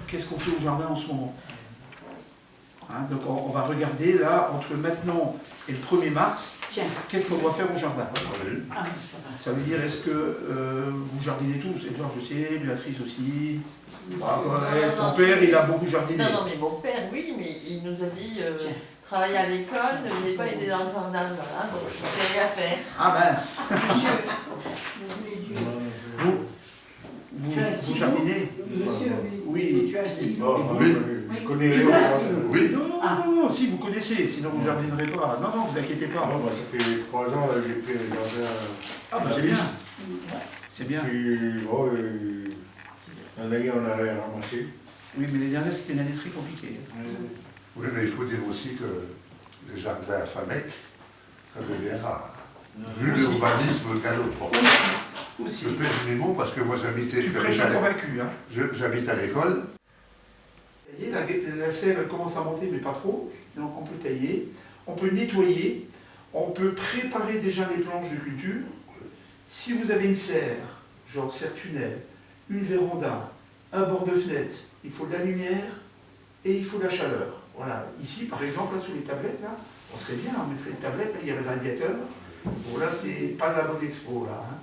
qu'est-ce qu'on fait au jardin en ce moment? Hein, donc on va regarder là, entre maintenant et le 1er mars, qu'est-ce qu'on doit faire au jardin. Ça veut dire, est-ce que vous jardinez tous? Edouard, je sais, Béatrice aussi. Ton père, il a beaucoup jardiné. Non, mais mon père, oui, mais il nous a dit travailler à l'école, ne venez pas aider dans le jardin, voilà, donc je n'ai rien à faire. Ah mince. Vous jardinez? Monsieur, oui. Tu as assis. Je connais. Oui. Non, si vous connaissez, sinon vous ne jardinerez pas. Non, vous inquiétez pas. Non, ça fait 3 ans, là, j'ai pris le jardin. Ah, c'est bien. C'est bien. Puis, l'année, on a ramassé. Oui, mais les dernières, c'était une année très compliquée. Oui, mais il faut dire aussi que les jardins à Famec, ça devient rare. Vu l'urbanisme galopant. Aussi. Je pèse mes mots parce que moi j'habitais. Tu prêches convaincu, hein. J'habite à l'école. La sève, elle commence à monter, mais pas trop. Donc on peut tailler, on peut nettoyer, on peut préparer déjà les planches de culture. Si vous avez une serre, genre serre tunnel, une véranda, un bord de fenêtre, il faut de la lumière et il faut de la chaleur. Voilà. Ici, par exemple, là, sous les tablettes, là, on serait bien, on mettrait une tablette, là, il y a le radiateur. Bon, là, c'est pas la bonne expo, là. Hein.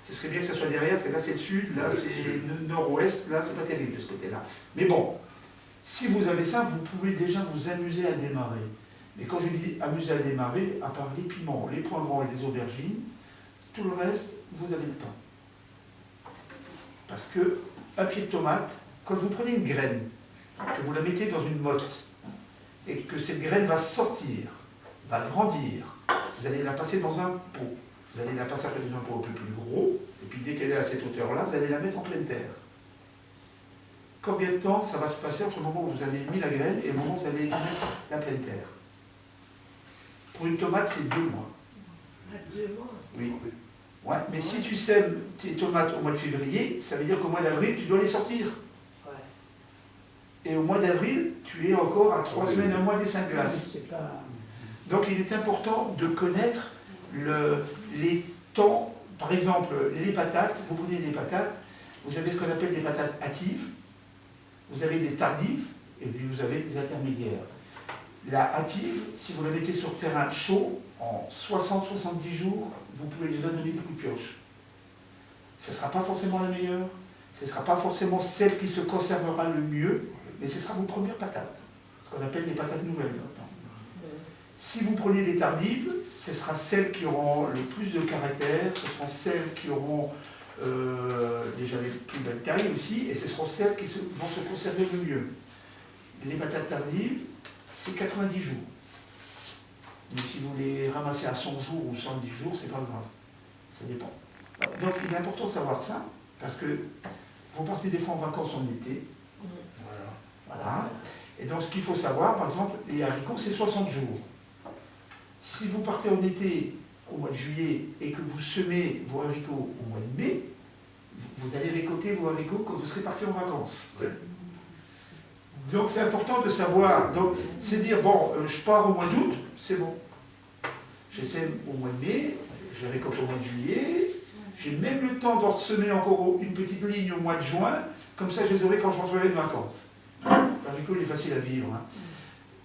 Ce serait bien que ça soit derrière, parce que là, c'est le sud, là, c'est le nord-ouest, là, c'est pas terrible de ce côté-là. Mais bon, si vous avez ça, vous pouvez déjà vous amuser à démarrer. Mais quand je dis amuser à démarrer, à part les piments, les poivrons et les aubergines, tout le reste, vous avez le temps. Parce que un pied de tomate, quand vous prenez une graine, que vous la mettez dans une motte, et que cette graine va sortir, va grandir, vous allez la passer dans un pot. Vous allez la passer après dans un pot un peu plus gros, et puis dès qu'elle est à cette hauteur-là, vous allez la mettre en pleine terre. Combien de temps ça va se passer entre le moment où vous avez mis la graine et le moment où vous allez mettre la pleine terre? Pour une tomate, c'est 2 mois. 2 mois? Oui. Ouais, mais si tu sèmes tes tomates au mois de février, ça veut dire qu'au mois d'avril, tu dois les sortir. Et au mois d'avril, tu es encore à 3 semaines, 1 mois des 5 glaces. Donc il est important de connaître les temps. Par exemple, les patates, vous prenez des patates, vous avez ce qu'on appelle des patates hâtives, vous avez des tardives, et puis vous avez des intermédiaires. La hâtive, si vous la mettez sur terrain chaud, en 60-70 jours, vous pouvez déjà donner des coups de pioche. Ce ne sera pas forcément la meilleure, ce ne sera pas forcément celle qui se conservera le mieux, mais ce sera vos premières patates, ce qu'on appelle les patates nouvelles. Si vous prenez des tardives, ce sera celles qui auront le plus de caractère, ce seront celles qui auront déjà les plus belles tailles aussi, et ce seront celles qui vont se conserver le mieux. Les patates tardives, c'est 90 jours. Mais si vous les ramassez à 100 jours ou 110 jours, c'est pas grave. Ça dépend. Donc il est important de savoir ça, parce que vous partez des fois en vacances en été. Voilà. Et donc ce qu'il faut savoir, par exemple, les haricots, c'est 60 jours. Si vous partez en été, au mois de juillet, et que vous semez vos haricots au mois de mai, vous allez récolter vos haricots quand vous serez parti en vacances. Oui. Donc c'est important de savoir. Donc c'est dire, bon, je pars au mois d'août, c'est bon. Je sème au mois de mai, je les récolte au mois de juillet, j'ai même le temps d'en semer encore une petite ligne au mois de juin, comme ça je les aurai quand je rentrerai de vacances. L'haricot, il est facile à vivre. Hein.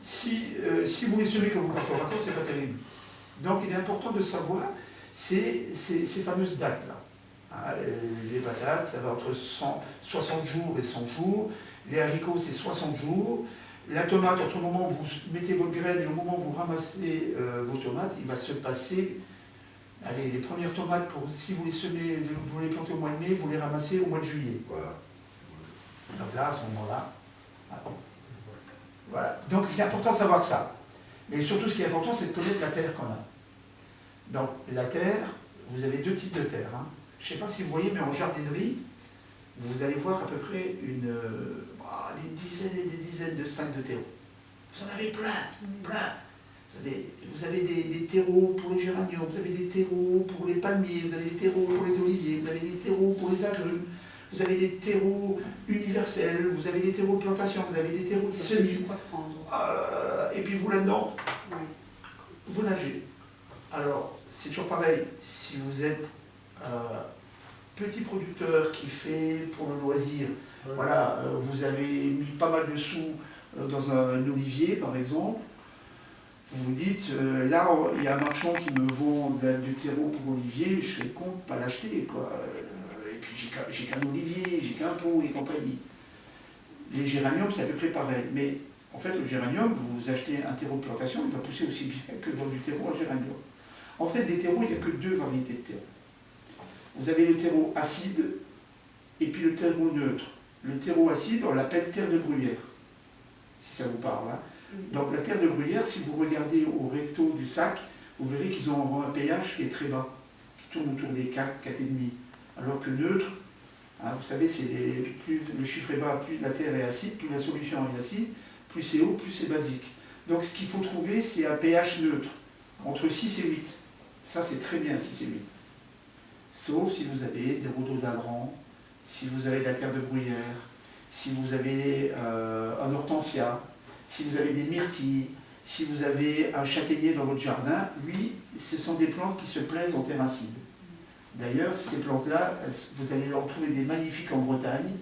Si vous les semez quand vous partez en vacances, c'est pas terrible. Donc il est important de savoir ces fameuses dates-là. Hein, les patates, ça va entre 60 jours et 100 jours. Les haricots, c'est 60 jours. La tomate, entre le moment où vous mettez vos graines et le moment où vous ramassez vos tomates, il va se passer... Allez, les premières tomates, si vous les semez, vous les plantez au mois de mai, vous les ramassez au mois de juillet. Voilà. Donc là, à ce moment-là... Voilà. Donc c'est important de savoir ça. Mais surtout, ce qui est important, c'est de connaître la terre qu'on a. Donc la terre, vous avez 2 types de terre. Hein. Je ne sais pas si vous voyez, mais en jardinerie, vous allez voir à peu près des dizaines et des dizaines de sacs de terreau. Vous en avez plein. Vous avez des terreaux pour les géraniums, vous avez des terreaux pour les palmiers, vous avez des terreaux pour les oliviers, vous avez des terreaux pour les agrumes, vous avez des terreaux universels, vous avez des terreaux de plantation, vous avez des terreaux de semis. Et puis vous là-dedans, vous nagez. Alors, c'est toujours pareil, si vous êtes petit producteur qui fait pour le loisir, voilà, vous avez mis pas mal de sous dans un olivier, par exemple, vous vous dites, là, il y a un marchand qui me vend du terreau pour olivier, je serais con de ne pas l'acheter, quoi. Et puis j'ai qu'un olivier, j'ai qu'un pot et compagnie. Les géraniums, c'est à peu près pareil. Mais en fait, le géranium, vous achetez un terreau de plantation, il va pousser aussi bien que dans du terreau à géranium. En fait, des terreaux, il n'y a que deux variétés de terreau. Vous avez le terreau acide et puis le terreau neutre. Le terreau acide, on l'appelle terre de bruyère, si ça vous parle. Hein. Donc la terre de bruyère, si vous regardez au recto du sac, vous verrez qu'ils ont un pH qui est très bas, qui tourne autour des 4, 4,5. Alors que neutre, hein, vous savez, plus le chiffre est bas, plus la terre est acide, plus la solution est acide, plus c'est haut, plus c'est basique. Donc ce qu'il faut trouver, c'est un pH neutre, entre 6 et 8. Ça, c'est très bien, 6 et 8. Sauf si vous avez des rhododendrons, si vous avez de la terre de bruyère, si vous avez un hortensia, si vous avez des myrtilles, si vous avez un châtaignier dans votre jardin, lui, ce sont des plantes qui se plaisent en terre acide. D'ailleurs, ces plantes-là, vous allez en trouver des magnifiques en Bretagne,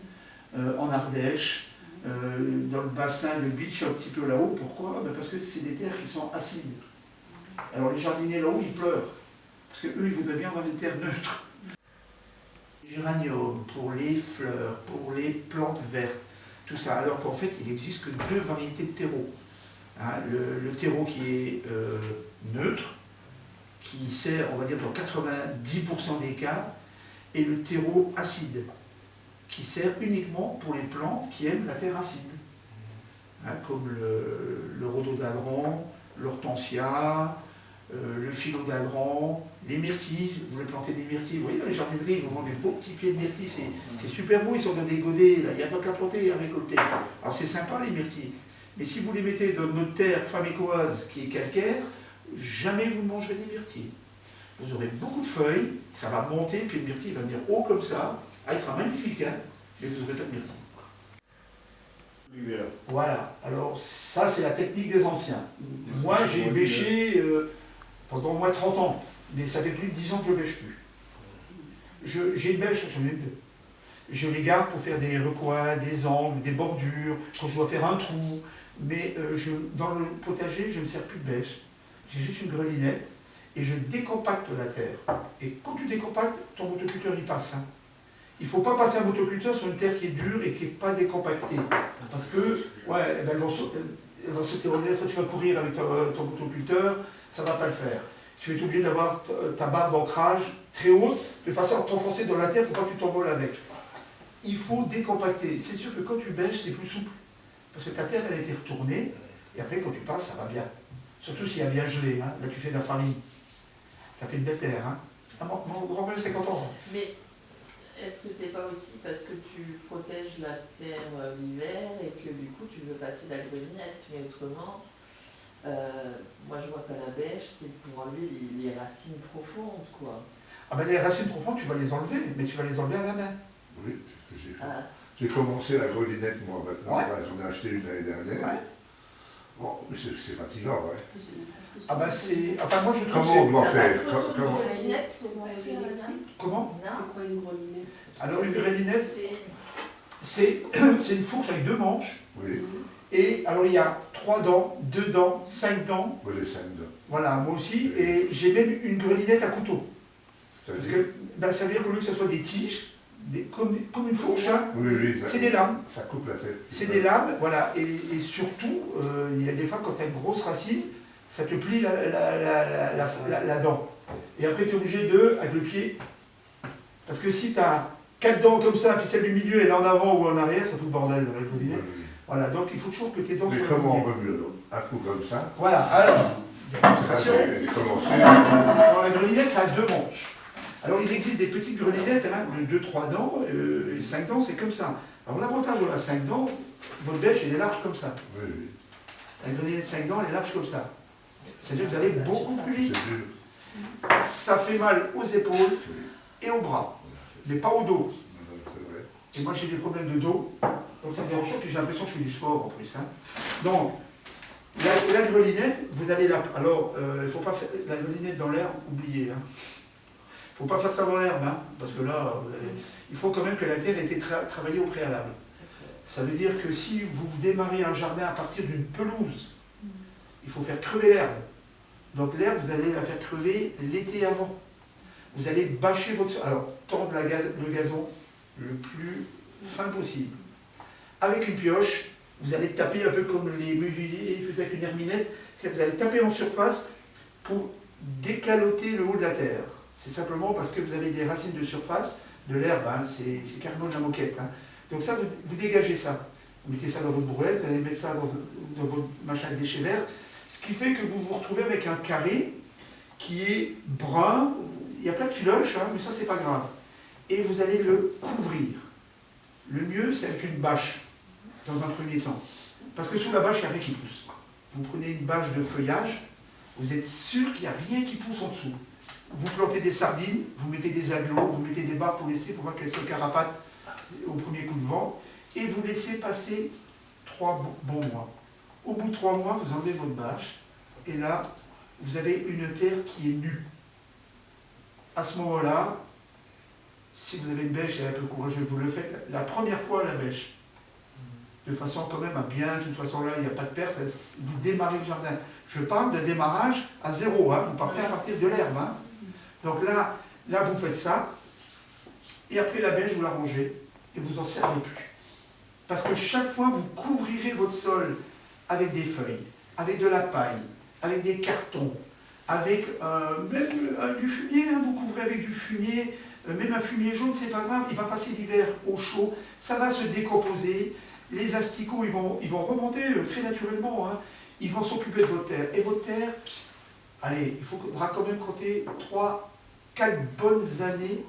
en Ardèche, dans le bassin, le beach un petit peu là-haut. Pourquoi? Parce que c'est des terres qui sont acides. Alors les jardiniers là-haut, ils pleurent, parce qu'eux, ils voudraient bien avoir une terre neutre. Les géraniums, pour les fleurs, pour les plantes vertes, tout ça, alors qu'en fait, il n'existe que deux variétés de terreau. Hein, le terreau qui est neutre, qui sert, on va dire, dans 90% des cas, et le terreau acide, qui sert uniquement pour les plantes qui aiment la terre acide. Hein, comme le rhododendron, l'hortensia, le philodendron, les myrtilles. Vous voulez planter des myrtilles, vous voyez dans les jardineries, ils vous vendent des beaux petits pieds de myrtilles, c'est super beau, ils sont dans des godets, il n'y a pas qu'à planter et à récolter. Alors c'est sympa les myrtilles, mais si vous les mettez dans notre terre famécoise qui est calcaire, jamais vous ne mangerez des myrtilles. Vous aurez beaucoup de feuilles, ça va monter, puis le myrtille va venir haut comme ça, ah, il sera magnifique, hein, mais vous n'aurez pas de myrtille. Voilà, alors ça c'est la technique des anciens. Moi j'ai bêché pendant au moins 30 ans, mais ça fait plus de 10 ans que je bêche plus. J'ai une bêche, j'en ai deux. Je les garde pour faire des recoins, des angles, des bordures, quand je dois faire un trou, mais dans le potager je ne me sers plus de bêche. J'ai juste une grelinette et je décompacte la terre. Et quand tu décompactes, ton motoculteur y passe. Hein. Il ne faut pas passer un motoculteur sur une terre qui est dure et qui n'est pas décompactée. Parce que, ouais, elle va sauter au nez, toi tu vas courir avec ton motoculteur, ça ne va pas le faire. Tu vas être obligé d'avoir ta barre d'ancrage très haute, de façon à t'enfoncer dans la terre pour pas que tu t'envoles avec. Il faut décompacter. C'est sûr que quand tu bêches, c'est plus souple. Parce que ta terre, elle a été retournée, et après quand tu passes, ça va bien. Surtout s'il y a bien gelé, hein. Là tu fais de la farine. Ça fait une belle terre. Hein. Ah, mon grand-père, c'est content. Mais est-ce que c'est pas aussi parce que tu protèges la terre l'hiver et que du coup tu veux passer la grelinette, mais autrement, moi je vois qu'à la bêche, c'est pour enlever les racines profondes, quoi. Ah ben les racines profondes, tu vas les enlever, mais tu vas les enlever à la main. Oui, c'est ce que j'ai fait. Ah. J'ai commencé la grelinette, moi, maintenant. Ouais. Enfin, j'en ai acheté une l'année dernière. Ouais. Bon, mais c'est fatigant, ouais. Ah ben c'est... Enfin, moi je trouve... Comment on doit faire? Comment? C'est quoi une grelinette? Alors une grelinette, c'est une fourche avec deux manches. Oui. Et alors il y a 3 dents, 2 dents, 5 dents. Moi j'ai 5 dents. Voilà, moi aussi. Et j'ai même une grelinette à couteau. Parce que ben, ça veut dire qu'au lieu que ce soit des tiges, comme une fourche, hein, oui, c'est des lames. Ça coupe la tête. C'est des lames, voilà. Et surtout, il y a des fois quand tu as une grosse racine, ça te plie la dent. Et après tu es obligé de, avec le pied, parce que si tu as 4 dents comme ça, puis celle du milieu elle est en avant ou en arrière, ça fout le bordel dans la grelinette. Oui. Voilà, donc il faut toujours que tes dents soient... Mais comment on remue un coup comme ça? Voilà, alors, démonstration. Dans la grelinette, ça a 2 manches. Alors il existe des petites grelinettes hein, de 2-3 dents, et 5 dents c'est comme ça. Alors l'avantage de la 5 dents, votre bêche elle est large comme ça. Oui, oui. La grelinette 5 dents elle est large comme ça. C'est-à-dire que vous allez beaucoup plus vite. Ça fait mal aux épaules et aux bras, mais pas au dos. Et moi j'ai des problèmes de dos, donc ça me dérange pas, puis j'ai l'impression que je fais du sport en plus. Hein. Donc, la grelinette, vous allez là. Alors, il ne faut pas faire la grelinette dans l'air, oubliez. Hein. Il ne faut pas faire ça dans l'herbe, hein, parce que là, il faut quand même que la terre ait été travaillée au préalable. Ça veut dire que si vous démarrez un jardin à partir d'une pelouse, il faut faire crever l'herbe. Donc l'herbe, vous allez la faire crever l'été avant. Vous allez bâcher votre sol. Alors, tendre le gazon le plus fin possible. Avec une pioche, vous allez taper un peu comme les menuisiers faisaient avec une herminette. Vous allez taper en surface pour décaloter le haut de la terre. C'est simplement parce que vous avez des racines de surface, de l'herbe, hein, c'est carrément de la moquette. Hein. Donc ça, vous dégagez ça. Vous mettez ça dans votre brouette, vous allez mettre ça dans votre machin à déchets verts. Ce qui fait que vous vous retrouvez avec un carré qui est brun. Il y a plein de filoches, hein, mais ça, c'est pas grave. Et vous allez le couvrir. Le mieux, c'est avec une bâche, dans un premier temps. Parce que sous la bâche, il n'y a rien qui pousse. Vous prenez une bâche de feuillage, vous êtes sûr qu'il n'y a rien qui pousse en dessous. Vous plantez des sardines, vous mettez des aglos, vous mettez des barres pour voir qu'elles se carapatent au premier coup de vent, et vous laissez passer 3 bons mois. Au bout de 3 mois, vous enlevez votre bâche, et là, vous avez une terre qui est nue. À ce moment-là, si vous avez une bêche et un peu courageux, vous le faites la première fois à la bêche. De façon quand même à bien, de toute façon là, il n'y a pas de perte, vous démarrez le jardin. Je parle de démarrage à 0, hein, vous partez à partir de l'herbe. Hein. Donc là, vous faites ça, et après la bêche, vous la rangez, et vous n'en servez plus. Parce que chaque fois, vous couvrirez votre sol avec des feuilles, avec de la paille, avec des cartons, avec même du fumier, hein, vous couvrez avec du fumier, même un fumier jaune, c'est pas grave, il va passer l'hiver au chaud, ça va se décomposer, les asticots, ils vont remonter très naturellement, hein, ils vont s'occuper de votre terre. Et votre terre, allez, il faudra quand même compter 3-4 bonnes années,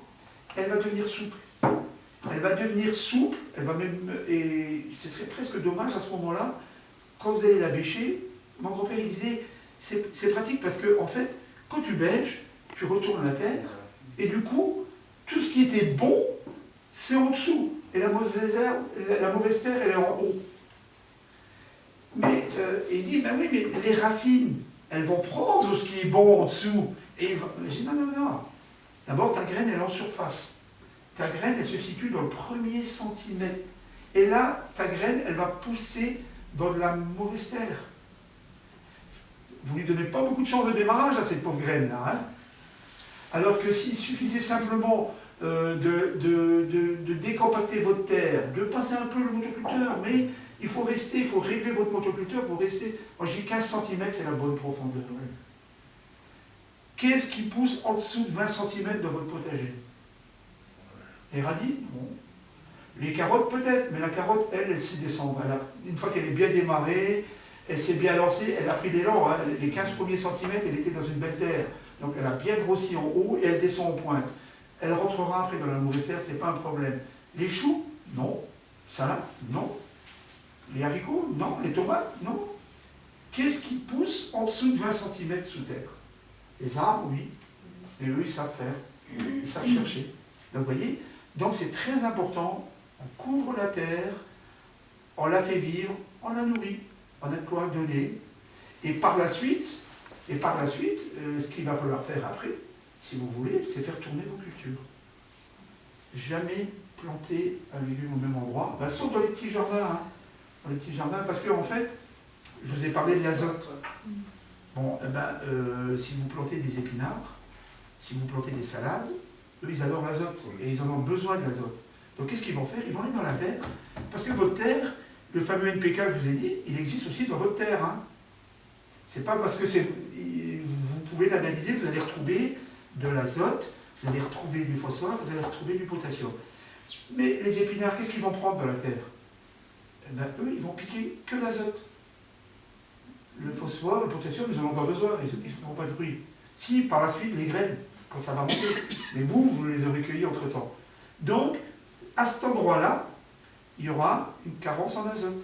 elle va devenir souple. Elle va devenir souple, elle va même, et ce serait presque dommage à ce moment-là, quand vous allez la bêcher, mon grand-père il disait, c'est pratique parce que en fait, quand tu bêches, tu retournes la terre, et du coup, tout ce qui était bon, c'est en dessous, et la mauvaise terre, elle est en haut. Mais il dit, ben oui, mais les racines, elles vont prendre ce qui est bon en dessous. Et je dis, non. D'abord, ta graine, elle est en surface. Ta graine, elle se situe dans le premier centimètre. Et là, ta graine, elle va pousser dans de la mauvaise terre. Vous ne lui donnez pas beaucoup de chance de démarrage à cette pauvre graine-là. Hein. Alors que s'il suffisait simplement de décompacter votre terre, de passer un peu le motoculteur, mais il faut régler votre motoculteur pour rester. Moi, j'ai 15 cm, c'est la bonne profondeur. Qu'est-ce qui pousse en dessous de 20 cm dans votre potager? Les radis? Bon. Les carottes peut-être, mais la carotte, elle s'y descend. Une fois qu'elle est bien démarrée, elle s'est bien lancée, elle a pris l'élan. Hein. Les 15 premiers centimètres, elle était dans une belle terre. Donc elle a bien grossi en haut et elle descend en pointe. Elle rentrera après dans la mauvaise terre, c'est pas un problème. Les choux? Non. Salade? Non. Les haricots? Non. Les tomates? Non. Qu'est-ce qui pousse en dessous de 20 cm sous terre? Les arbres, oui. Et eux, ils savent faire. Ils savent chercher. Donc vous voyez, donc c'est très important, on couvre la terre, on la fait vivre, on la nourrit, on a de quoi donner. Et par la suite, ce qu'il va falloir faire après, si vous voulez, c'est faire tourner vos cultures. Jamais planter un légume au même endroit, sauf dans les petits jardins. Hein. Dans les petits jardins, parce qu'en fait, je vous ai parlé de l'azote. Bon, si vous plantez des épinards, si vous plantez des salades, eux, ils adorent l'azote et ils en ont besoin de l'azote. Donc, qu'est-ce qu'ils vont faire? Ils vont aller dans la terre, parce que votre terre, le fameux NPK que je vous ai dit, il existe aussi dans votre terre. Hein. C'est pas parce que vous pouvez l'analyser, vous allez retrouver de l'azote, vous allez retrouver du phosphore, vous allez retrouver du potassium. Mais les épinards, qu'est-ce qu'ils vont prendre dans la terre? Eux, ils vont piquer que l'azote. Le phosphore, le potassium, ils n'en ont pas besoin, ils ne font pas de bruit. Si, par la suite, les graines, quand ça va monter, mais vous les aurez cueillis entre-temps. Donc, à cet endroit-là, il y aura une carence en azote.